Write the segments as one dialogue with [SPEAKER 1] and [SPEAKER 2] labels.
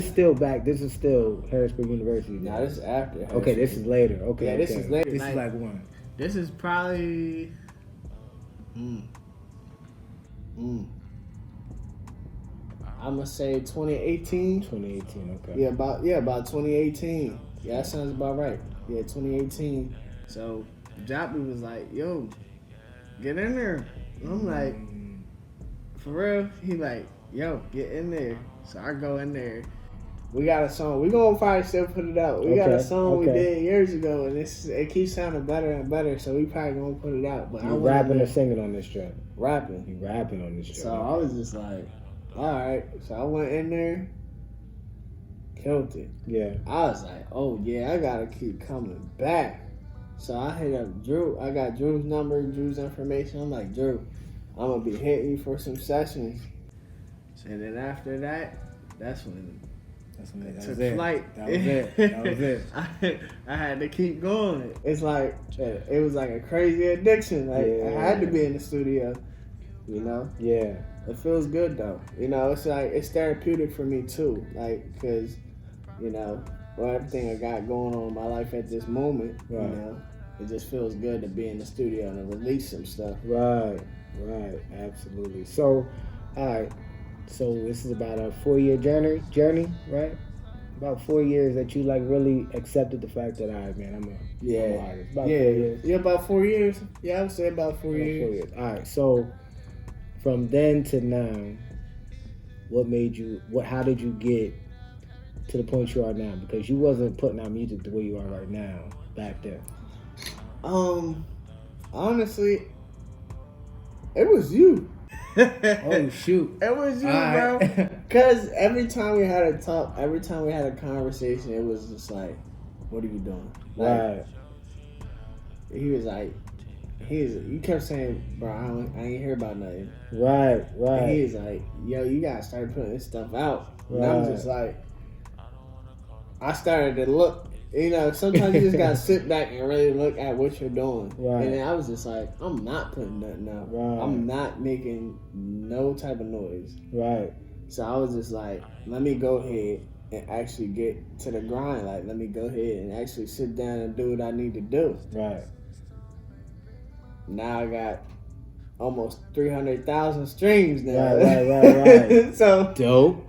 [SPEAKER 1] Still back. This is still Harrisburg University.
[SPEAKER 2] Nah, this is after.
[SPEAKER 1] Okay, this is later. Okay,
[SPEAKER 2] Yeah, this is later.
[SPEAKER 1] This is like one.
[SPEAKER 2] This is probably. I'm gonna say 2018.
[SPEAKER 1] 2018. Okay.
[SPEAKER 2] Yeah, about 2018. Yeah, that sounds about right. Yeah, 2018. So Joppy was like, "Yo, get in there." And I'm like, "For real?" He like, "Yo, get in there." So I go in there. We got a song. We gonna probably still put it out. We got a song we did years ago, and it keeps sounding better and better. So we probably gonna put it out. But
[SPEAKER 1] you rapping or singing on this track?
[SPEAKER 2] Rapping.
[SPEAKER 1] You rapping on this track?
[SPEAKER 2] So I was just like, all right. So I went in there, killed it.
[SPEAKER 1] Yeah.
[SPEAKER 2] I was like, oh yeah, I gotta keep coming back. So I hit up Drew. I got Drew's number, Drew's information. I'm like, Drew, I'm gonna be hitting you for some sessions. And then after that, that's when it took flight.
[SPEAKER 1] That was it. That was it.
[SPEAKER 2] I had to keep going. It's like, it was like a crazy addiction. Like, I had to be in the studio, you know?
[SPEAKER 1] Yeah.
[SPEAKER 2] It feels good, though. You know, it's like, it's therapeutic for me, too. Like, because, you know, well, everything I got going on in my life at this moment, you know, it just feels good to be in the studio and to release some stuff.
[SPEAKER 1] Right. Absolutely. So, all right. So this is about a 4-year journey, right? About 4 years that you like really accepted the fact that, all right, man, I'm an artist. About 4 years.
[SPEAKER 2] Yeah, about 4 years. Yeah, I would say about 4 years.
[SPEAKER 1] 4 years. All right. So from then to now, how did you get to the point you are now? Because you wasn't putting out music the way you are right now back then.
[SPEAKER 2] Honestly, it was you.
[SPEAKER 1] Oh shoot!
[SPEAKER 2] It was you, bro. Cause every time we had a talk, every time we had a conversation, it was just like, "What are you doing?" Like, he was like, you kept saying, "Bro, I ain't hear about nothing."
[SPEAKER 1] Right.
[SPEAKER 2] And he was like, "Yo, you gotta start putting this stuff out." And I'm just like, I started to look. You know, sometimes you just gotta sit back and really look at what you're doing.
[SPEAKER 1] Right.
[SPEAKER 2] And then I was just like, I'm not putting nothing out.
[SPEAKER 1] Right.
[SPEAKER 2] I'm not making no type of noise.
[SPEAKER 1] Right.
[SPEAKER 2] So I was just like, let me go ahead and actually get to the grind. Like, let me go ahead and actually sit down and do what I need to do.
[SPEAKER 1] Right.
[SPEAKER 2] Now I got almost 300,000 streams now.
[SPEAKER 1] Right.
[SPEAKER 2] So
[SPEAKER 1] dope.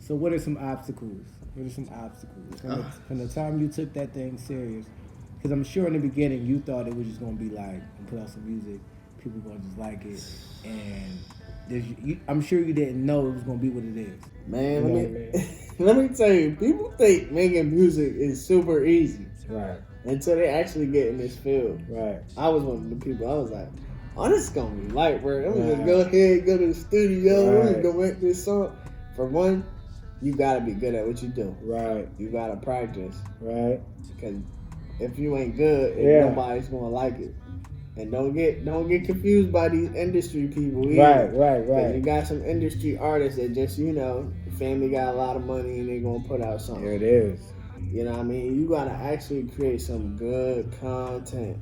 [SPEAKER 1] So what are some obstacles? From the time you took that thing serious? Because I'm sure in the beginning you thought it was just going to be like, put out some music, people going to just like it, and I'm sure you didn't know it was going to be what it is.
[SPEAKER 2] Man, let me tell you, people think making music is super easy.
[SPEAKER 1] Right.
[SPEAKER 2] Until they actually get in this field.
[SPEAKER 1] Right.
[SPEAKER 2] I was one of the people, I was like, oh, this is going to be light, bro. I'm just go ahead, go to the studio, I'm just going to make this song. For one, you gotta be good at what you do.
[SPEAKER 1] Right.
[SPEAKER 2] You gotta practice.
[SPEAKER 1] Right.
[SPEAKER 2] Because if you ain't good, nobody's gonna like it. And don't get confused by these industry people either.
[SPEAKER 1] Right.
[SPEAKER 2] You got some industry artists that just, you know, family got a lot of money and they gonna put out something.
[SPEAKER 1] There it is.
[SPEAKER 2] You know what I mean? You gotta actually create some good content.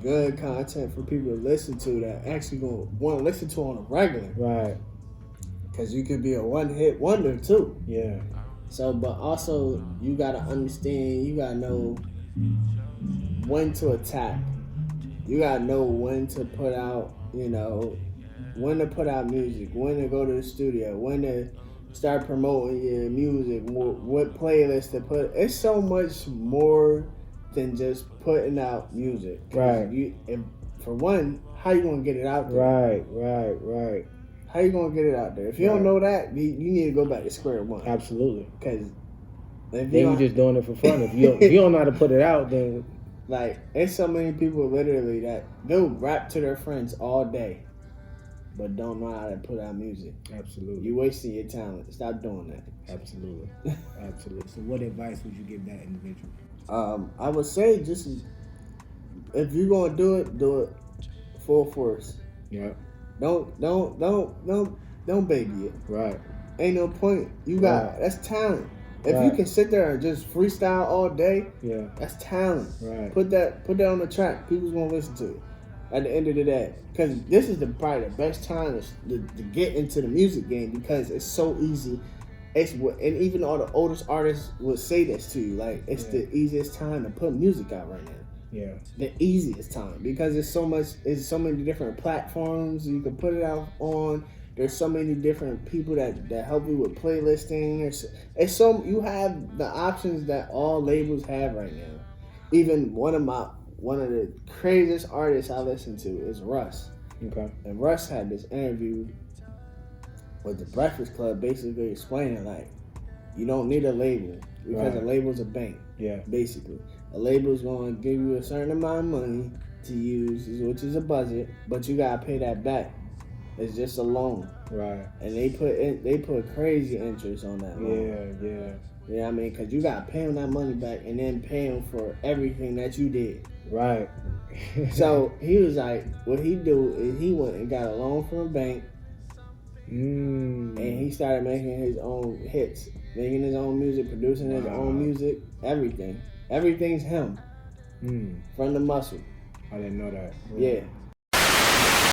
[SPEAKER 2] Good content for people to listen to that actually gonna want to listen to on a regular.
[SPEAKER 1] Right.
[SPEAKER 2] Because you could be a one-hit wonder, too.
[SPEAKER 1] Yeah.
[SPEAKER 2] So, but also, you got to understand, you got to know when to attack. You got to know when to put out, you know, when to put out music, when to go to the studio, when to start promoting your music, what playlist to put. It's so much more than just putting out music.
[SPEAKER 1] Right.
[SPEAKER 2] For one, how you going to get it out there?
[SPEAKER 1] Right.
[SPEAKER 2] How you gonna get it out there? If you don't know that, you need to go back to square one.
[SPEAKER 1] Absolutely.
[SPEAKER 2] Because
[SPEAKER 1] then you're just doing it for fun. If you don't know how to put it out, then
[SPEAKER 2] like there's so many people literally that they'll rap to their friends all day, but don't know how to put out music.
[SPEAKER 1] Absolutely.
[SPEAKER 2] You wasting your talent. Stop doing that.
[SPEAKER 1] Absolutely. So what advice would you give that individual?
[SPEAKER 2] I would say just if you're gonna do it full force.
[SPEAKER 1] Yeah.
[SPEAKER 2] Don't baby it.
[SPEAKER 1] Right.
[SPEAKER 2] Ain't no point. You got that's talent. If you can sit there and just freestyle all day, that's talent.
[SPEAKER 1] Right.
[SPEAKER 2] Put that on the track. People's gonna listen to it. at the end of the day. Because this is probably the best time to get into the music game because it's so easy. And even all the oldest artists will say this to you. Like, it's the easiest time to put music out right now.
[SPEAKER 1] Yeah.
[SPEAKER 2] The easiest time. Because it's so many different platforms you can put it out on. There's so many different people that help you with playlisting. You have the options that all labels have right now. Even one of the craziest artists I listen to is Russ.
[SPEAKER 1] Okay.
[SPEAKER 2] And Russ had this interview with the Breakfast Club, basically explaining like you don't need a label because a label's a bank.
[SPEAKER 1] Yeah.
[SPEAKER 2] Basically, a label's going to give you a certain amount of money to use, which is a budget, but you gotta pay that back. It's just a loan.
[SPEAKER 1] Right.
[SPEAKER 2] And they put crazy interest on that loan.
[SPEAKER 1] Yeah.
[SPEAKER 2] You know what I mean? Because you got to pay them that money back and then pay them for everything that you did.
[SPEAKER 1] Right.
[SPEAKER 2] So he was like, what he do is he went and got a loan from a bank and he started making his own hits, making his own music, producing his own music, everything. Everything's him from the muscle.
[SPEAKER 1] I didn't know that.
[SPEAKER 2] Yeah.